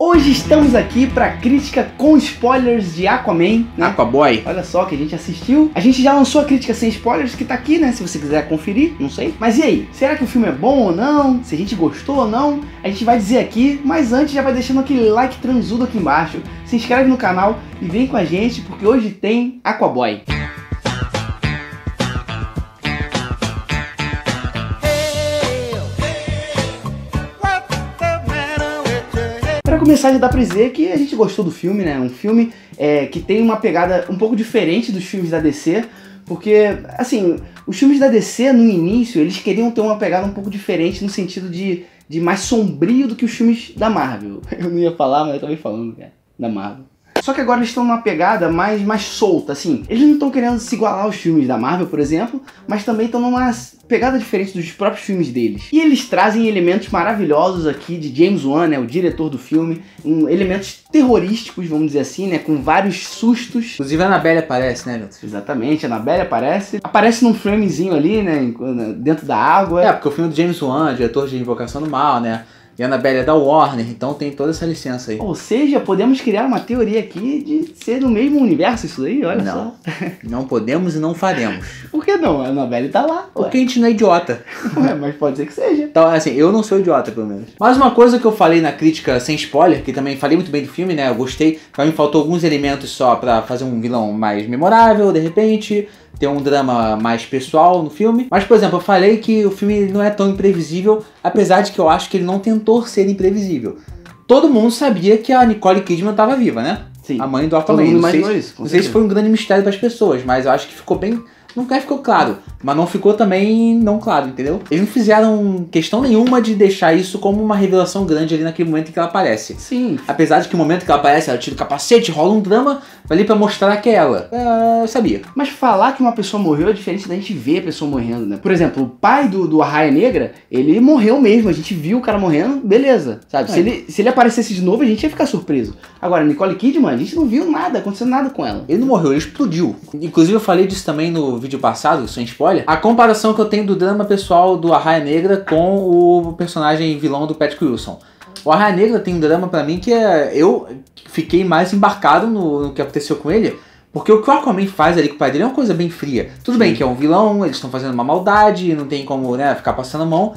Hoje estamos aqui para crítica com spoilers de Aquaman, né? Aquaboy. Olha só que a gente assistiu. A gente já lançou a crítica sem spoilers que tá aqui, né? Se você quiser conferir, não sei. Mas e aí? Será que o filme é bom ou não? Se a gente gostou ou não? A gente vai dizer aqui, mas antes já vai deixando aquele like transudo aqui embaixo. Se inscreve no canal e vem com a gente, porque hoje tem Aquaboy. Para começar, já dá pra dizer que a gente gostou do filme, né? Um filme que tem uma pegada um pouco diferente dos filmes da DC, porque, assim, os filmes da DC, no início, eles queriam ter uma pegada um pouco diferente no sentido de mais sombrio do que os filmes da Marvel. Eu não ia falar, mas eu também falando, cara, da Marvel. Só que agora eles estão numa pegada mais solta, assim. Eles não estão querendo se igualar aos filmes da Marvel, por exemplo, mas também estão numa pegada diferente dos próprios filmes deles. E eles trazem elementos maravilhosos aqui de James Wan, né, o diretor do filme, elementos terrorísticos, vamos dizer assim, né, com vários sustos. Inclusive a Annabelle aparece, né, Juntos? Exatamente, a Annabelle aparece num framezinho ali, né, dentro da água. É, porque o filme do James Wan, diretor de Invocação do Mal, né, e a Annabelle é da Warner, então tem toda essa licença aí. Ou seja, podemos criar uma teoria aqui de ser no mesmo universo isso daí, olha só. Não podemos e não faremos. Por que não? A Annabelle tá lá. Porque a gente não é idiota. Ué, mas pode ser que seja. Então, assim, eu não sou idiota, pelo menos. Mas uma coisa que eu falei na crítica sem spoiler, que também falei muito bem do filme, né, eu gostei, pra mim faltou alguns elementos só pra fazer um vilão mais memorável, de repente, ter um drama mais pessoal no filme. Mas, por exemplo, eu falei que o filme não é tão imprevisível, apesar de que eu acho que ele não tentou ser imprevisível. Todo mundo sabia que a Nicole Kidman estava viva, né? Sim. A mãe do Aquaman. Não sei se foi um grande mistério para as pessoas, mas eu acho que ficou bem... Nunca ficou claro, mas não ficou também não claro, entendeu? Eles não fizeram questão nenhuma de deixar isso como uma revelação grande ali naquele momento em que ela aparece. Sim. Apesar de que o momento que ela aparece, ela tira o capacete, rola um drama, ali pra mostrar que é ela. Eu sabia. Mas falar que uma pessoa morreu é diferente da gente ver a pessoa morrendo, né? Por exemplo, o pai do Arraia Negra, ele morreu mesmo, a gente viu o cara morrendo, beleza, sabe? Se ele aparecesse de novo, a gente ia ficar surpreso. Agora, Nicole Kidman, a gente não viu nada, aconteceu nada com ela. Ele não morreu, ele explodiu. Inclusive eu falei disso também no vídeo passado, sem spoiler, a comparação que eu tenho do drama pessoal do Arraia Negra com o personagem vilão do Patrick Wilson. O Arraia Negra tem um drama pra mim que eu fiquei mais embarcado no que aconteceu com ele, porque o que o Aquaman faz ali com o pai dele é uma coisa bem fria. Tudo bem que é um vilão, eles estão fazendo uma maldade, não tem como, né, ficar passando a mão,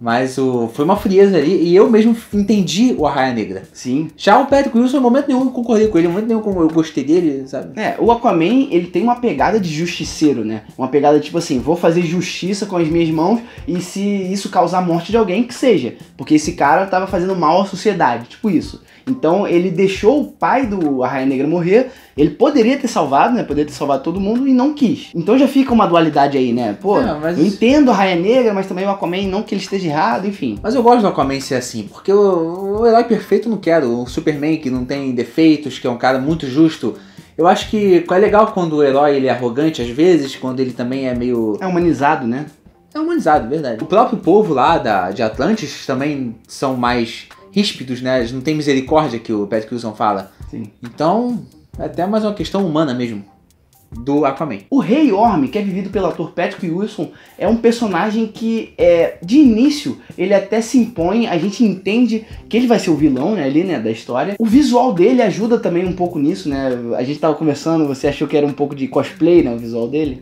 mas foi uma frieza ali e eu mesmo entendi o Arraia Negra. Sim. Já o Patrick Wilson, em momento nenhum eu concordei com ele, em momento nenhum eu gostei dele, sabe? O Aquaman, ele tem uma pegada de justiceiro, né? Uma pegada tipo assim, vou fazer justiça com as minhas mãos e se isso causar a morte de alguém, que seja. Porque esse cara tava fazendo mal à sociedade, tipo isso. Então ele deixou o pai do Arraia Negra morrer, ele poderia ter salvado, né? Poderia ter salvado todo mundo e não quis. Então já fica uma dualidade aí, né? Pô, eu entendo a Arraia Negra, mas também o Aquaman, não que ele esteja errado, enfim. Mas eu gosto do Aquaman ser assim, porque o herói perfeito eu não quero. O Superman que não tem defeitos, que é um cara muito justo. Eu acho que é legal quando o herói ele é arrogante às vezes, quando ele também é meio... É humanizado, né? É humanizado, verdade. O próprio povo lá de Atlantis também são mais ríspidos, né? Eles não têm misericórdia, que o Patrick Wilson fala. Sim. Então, é até mais uma questão humana mesmo do Aquaman. O Rei Orm, que é vivido pelo ator Patrick Wilson, é um personagem que, de início, ele até se impõe, a gente entende que ele vai ser o vilão, né, ali, né, da história. O visual dele ajuda também um pouco nisso, né, a gente tava conversando, você achou que era um pouco de cosplay, né, o visual dele?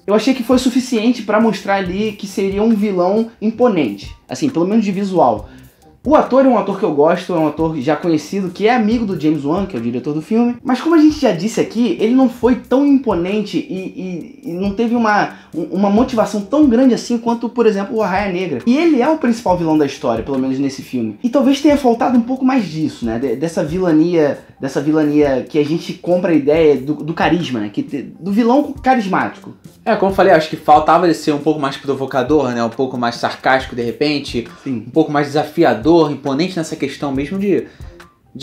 Eu achei que foi suficiente pra mostrar ali que seria um vilão imponente, assim, pelo menos de visual. O ator é um ator que eu gosto, é um ator já conhecido, que é amigo do James Wan, que é o diretor do filme. Mas como a gente já disse aqui, ele não foi tão imponente e não teve uma motivação tão grande assim quanto, por exemplo, o Arraia Negra. E ele é o principal vilão da história, pelo menos nesse filme. E talvez tenha faltado um pouco mais disso, né? Dessa vilania que a gente compra a ideia do carisma, né? Do vilão carismático. Como eu falei, acho que faltava ele ser um pouco mais provocador, né? Um pouco mais sarcástico de repente. Sim. Um pouco mais desafiador, imponente nessa questão mesmo de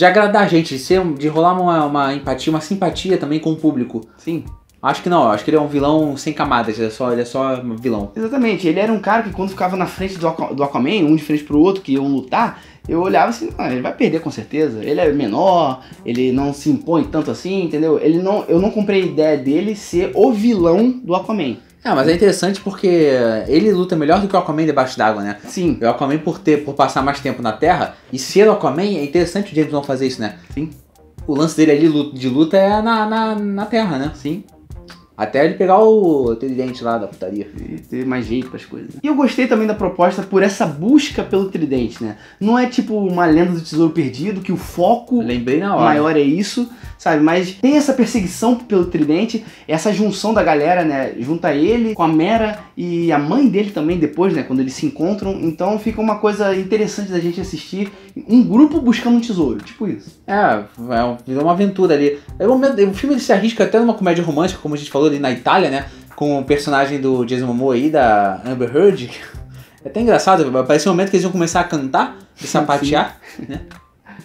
agradar a gente, de rolar uma empatia, uma simpatia também com o público. Sim. Acho que não, acho que ele é um vilão sem camadas, ele é só um vilão. Exatamente, ele era um cara que quando ficava na frente do Aquaman, um de frente pro outro, que iam lutar, eu olhava assim, ele vai perder com certeza, ele é menor, ele não se impõe tanto assim, entendeu? Eu não comprei a ideia dele ser o vilão do Aquaman. Mas é interessante porque ele luta melhor do que o Aquaman debaixo d'água, né? Sim. O Aquaman por passar mais tempo na Terra e ser o Aquaman, é interessante o James Wan fazer isso, né? Sim. O lance dele ali de luta é na Terra, né? Sim. Até ele pegar o tridente lá da putaria. E ter mais jeito pras coisas. E eu gostei também da proposta por essa busca pelo tridente, né? Não é tipo uma lenda do tesouro perdido, que o foco Lembrei na hora. maior é isso, sabe? Mas tem essa perseguição pelo tridente, essa junção da galera, né? Junta ele com a Mera e a mãe dele também depois, né? Quando eles se encontram. Então fica uma coisa interessante da gente assistir. Um grupo buscando um tesouro, tipo isso. Virou uma aventura ali. O filme ele se arrisca até numa comédia romântica, como a gente falou ali na Itália, né? Com o personagem do Jason Momoa aí, da Amber Heard. É até engraçado, parece um momento que eles iam começar a cantar e sapatear, né?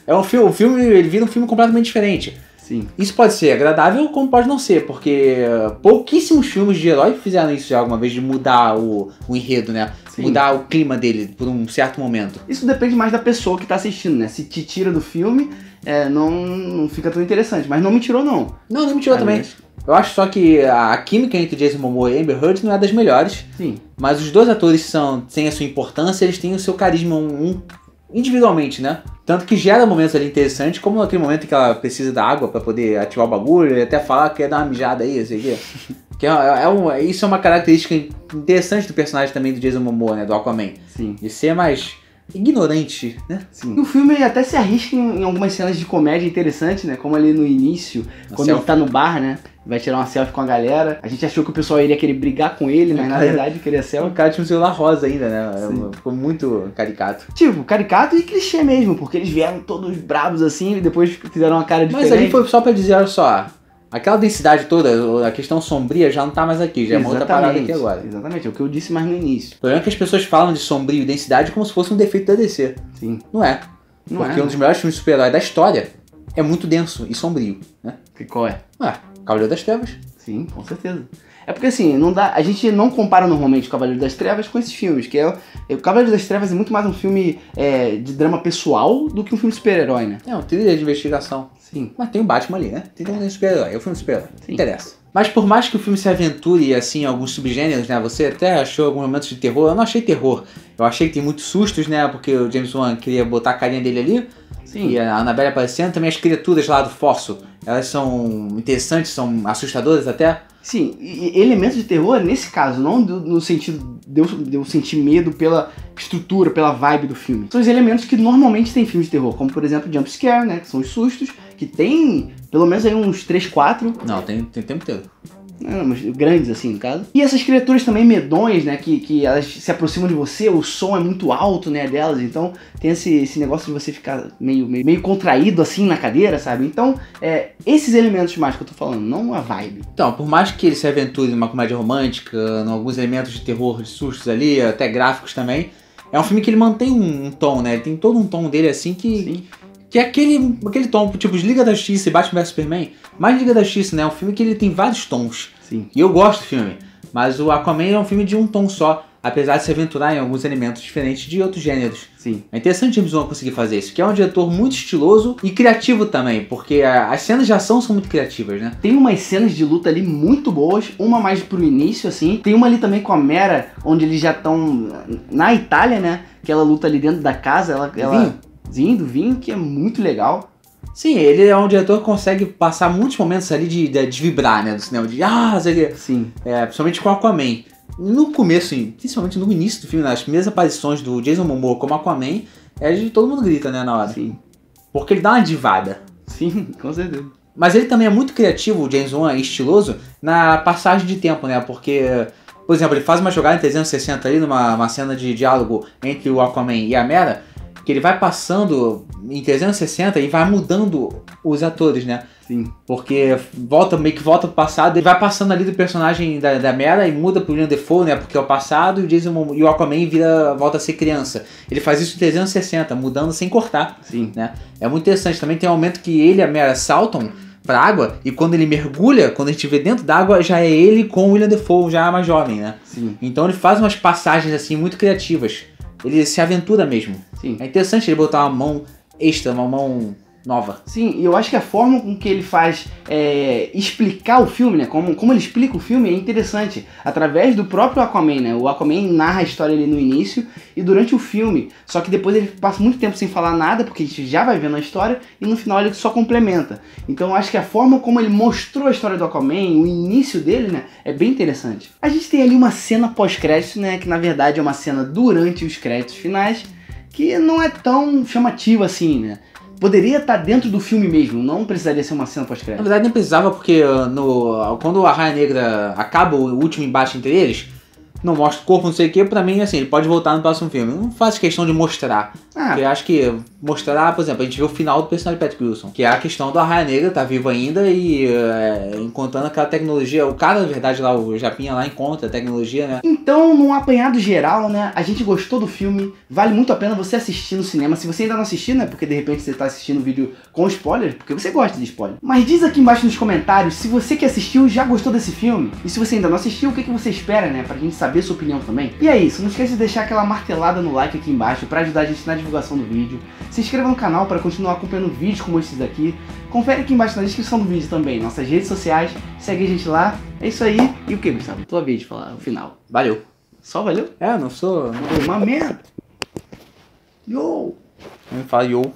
O filme, ele vira um filme completamente diferente. Sim. Isso pode ser agradável, como pode não ser, porque pouquíssimos filmes de herói fizeram isso já alguma vez, de mudar o enredo, né? Sim. Mudar o clima dele por um certo momento. Isso depende mais da pessoa que tá assistindo, né? Se te tira do filme, não fica tão interessante. Mas não me tirou, não. Não me tirou também. Eu acho só que a química entre Jason Momoa e Amber Heard não é das melhores. Sim. Mas os dois atores têm a sua importância, eles têm o seu carisma individualmente, né? Tanto que gera momentos ali interessantes, como aquele momento que ela precisa da água pra poder ativar o bagulho, e até falar que quer dar uma mijada aí, sei o quê. Isso é uma característica interessante do personagem também do Jason Momoa, né? Do Aquaman. Sim. De ser mais ignorante, né? Sim. E o filme até se arrisca em algumas cenas de comédia interessantes, né? Como ali no início, quando ele tá no bar, né? Vai tirar uma selfie com a galera. A gente achou que o pessoal iria querer brigar com ele, mas na verdade queria selfie. O cara tinha um celular rosa ainda, né? Sim. Ficou muito caricato. Tipo, caricato e clichê mesmo, porque eles vieram todos bravos assim e depois fizeram uma cara diferente. Mas ali foi só pra dizer, olha só, aquela densidade toda, a questão sombria já não tá mais aqui, já é uma outra parada aqui agora. Exatamente, é o que eu disse mais no início. O problema é que as pessoas falam de sombrio e densidade como se fosse um defeito da DC. Sim. Não é. Porque um dos melhores filmes de super-herói da história é muito denso e sombrio, né? Qual é? Cavaleiro das Trevas. Sim, com certeza. É porque assim, a gente não compara normalmente o Cavaleiro das Trevas com esses filmes, que o Cavaleiro das Trevas é muito mais um filme de drama pessoal do que um filme de super-herói, né? É um thriller de investigação. Sim. Mas tem o Batman ali, né? Tem um super-herói, é o filme de super-herói. Interessa. Mas por mais que o filme se aventure assim, em alguns subgêneros, né? Você até achou alguns momentos de terror. Eu não achei terror. Eu achei que tem muitos sustos, né? Porque o James Wan queria botar a carinha dele ali. Sim. E a Annabelle aparecendo. Também as criaturas lá do Fosso. Elas são interessantes, são assustadoras até. Sim, e elementos de terror, nesse caso, não no sentido de eu sentir medo pela estrutura, pela vibe do filme. São os elementos que normalmente tem filmes de terror, como por exemplo jump scare, né? Que são os sustos, que tem pelo menos aí uns 3, 4. Não, tem tempo inteiro. Não, mas grandes assim, no caso. E essas criaturas também medonhas, né, que elas se aproximam de você, o som é muito alto, né, delas, então tem esse negócio de você ficar meio contraído assim na cadeira, sabe? Então, esses elementos mais que eu tô falando, não a vibe. Então, por mais que ele se aventure numa comédia romântica, em alguns elementos de terror, de sustos ali, até gráficos também, é um filme que ele mantém um tom, né? Ele tem todo um tom dele assim que... Sim. Que é aquele tom, tipo, de Liga da Justiça e Batman vs Superman. Mais Liga da Justiça, né? É um filme que ele tem vários tons. Sim. E eu gosto do filme. Mas o Aquaman é um filme de um tom só. Apesar de se aventurar em alguns elementos diferentes de outros gêneros. Sim. É interessante o James Wan conseguir fazer isso. Que é um diretor muito estiloso e criativo também. Porque as cenas de ação são muito criativas, né? Tem umas cenas de luta ali muito boas. Uma mais pro início, assim. Tem uma ali também com a Mera, onde eles já estão na Itália, né? Que ela luta ali dentro da casa. Do vinho, que é muito legal. Sim, ele é um diretor que consegue passar muitos momentos ali de vibrar, né? Do cinema, Sim. Principalmente com o Aquaman. No começo, principalmente no início do filme, nas primeiras aparições do Jason Momoa como Aquaman, todo mundo grita, né, na hora. Sim. Porque ele dá uma divada. Sim, com certeza. Mas ele também é muito criativo, o James Wan, estiloso, na passagem de tempo, né? Porque, por exemplo, ele faz uma jogada em 360 ali, numa cena de diálogo entre o Aquaman e a Mera, que ele vai passando em 360 e vai mudando os atores, né? Sim. Porque meio que volta pro passado e vai passando ali do personagem da Mera e muda pro William Dafoe, né? Porque é o passado e o Aquaman volta a ser criança. Ele faz isso em 360, mudando sem cortar. Sim. Né? É muito interessante. Também tem um momento que ele e a Mera saltam pra água e quando ele mergulha, quando a gente vê dentro d'água, já é ele com o William Dafoe, já mais jovem, né? Sim. Então ele faz umas passagens assim muito criativas. Ele se aventura mesmo. Sim. É interessante ele botar uma mão extra, uma mão nova. Sim, e eu acho que a forma com que ele faz explicar o filme, né? Como ele explica o filme é interessante. Através do próprio Aquaman, né? O Aquaman narra a história ali no início e durante o filme. Só que depois ele passa muito tempo sem falar nada, porque a gente já vai vendo a história, e no final ele só complementa. Então eu acho que a forma como ele mostrou a história do Aquaman, o início dele, né? É bem interessante. A gente tem ali uma cena pós-crédito, né? Que na verdade é uma cena durante os créditos finais, que não é tão chamativa assim, né? Poderia estar dentro do filme mesmo, não precisaria ser uma cena Na pós-crédito. verdade nem precisava, porque quando a Raia Negra acaba o último embate entre eles, não mostra o corpo, não sei o que, pra mim, assim, ele pode voltar no próximo filme. Não faço questão de mostrar. Porque eu acho que mostrar, por exemplo, a gente vê o final do personagem de Patrick Wilson, que é a questão do Arraia Negra tá vivo ainda e encontrando aquela tecnologia. O cara, na verdade, lá, o Japinha lá encontra a tecnologia, né? Então, num apanhado geral, né, a gente gostou do filme, vale muito a pena você assistir no cinema. Se você ainda não assistiu, né, porque de repente você tá assistindo o vídeo com spoilers, porque você gosta de spoiler. Mas diz aqui embaixo nos comentários se você que assistiu já gostou desse filme. E se você ainda não assistiu, o que você espera, né, pra gente saber sua opinião também. E é isso, não esqueça de deixar aquela martelada no like aqui embaixo pra ajudar a gente na divulgação do vídeo. Se inscreva no canal para continuar acompanhando vídeos como esses daqui. Confere aqui embaixo na descrição do vídeo também, nossas redes sociais, segue a gente lá. É isso aí. E o que, Gustavo? Tua vez de falar o final. Valeu. Só valeu? Não sou... Uma merda. Yo! Não me fala yo.